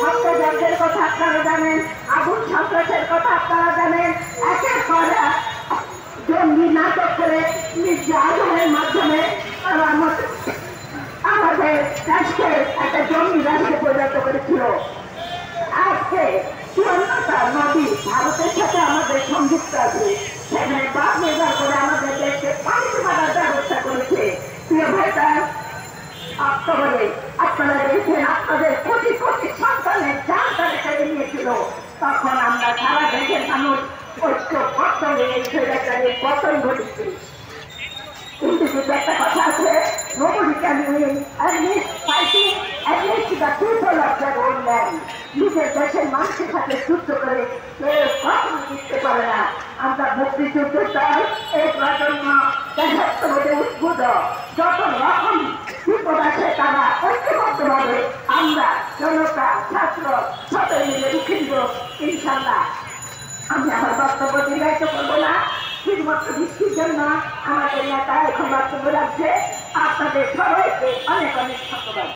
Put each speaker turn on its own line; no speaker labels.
হত্যাযজ্ঞের কথা আপনারা জানেন, আগুন সন্ত্রাসের কথা আপনারা জানেন। একের পর জঙ্গি নাটক করে নির্যাতনের মাধ্যমে আমাদের রাষ্ট্রকে একটা জঙ্গি রাষ্ট্রে পরিণত করেছিল। আজকে 54টা নদী ভারতের সাথে আমাদের সংযুক্ত আছে, সেখানে বাদ নির্ভর করে আমাদের দেশকে পানি মারার ব্যবস্থা করেছে। প্রিয় ভাইরা, অক্টোবরে আপনারা দেখেন আপনাদের কোটি কোটি সন্তানের জান তারা কেড়ে নিয়েছিল। তখন আমরা সারা দেশের মানুষ ঐক্যবদ্ধ হয়ে এই স্বৈরাচারের পতন ঘটেছে। কিন্তু একটা কথা আছে, nobody can win against fighting against the people of their own land. নিজের দেশের মানুষের সাথে যুদ্ধ করে কেউ কখনো জিততে পারে না। আমরা মুক্তিযুদ্ধ দল এই প্রজন্ম দেশাত্মবোধে উদ্বুদ্ধ। যত রকম বিপদ আছে তারা ঐক্যবদ্ধভাবে আমরা জনতা ছাত্র সবাই মিলে রুখে দিব ইনশাল্লাহ। আমি আমার বক্তব্য দীর্ঘায়িত করবো না, শুধুমাত্র বৃষ্টির জন্য আমাদের নেতা এখন বক্তব্য রাখছে। আপনাদের সবাইকে অনেক অনেক ধন্যবাদ।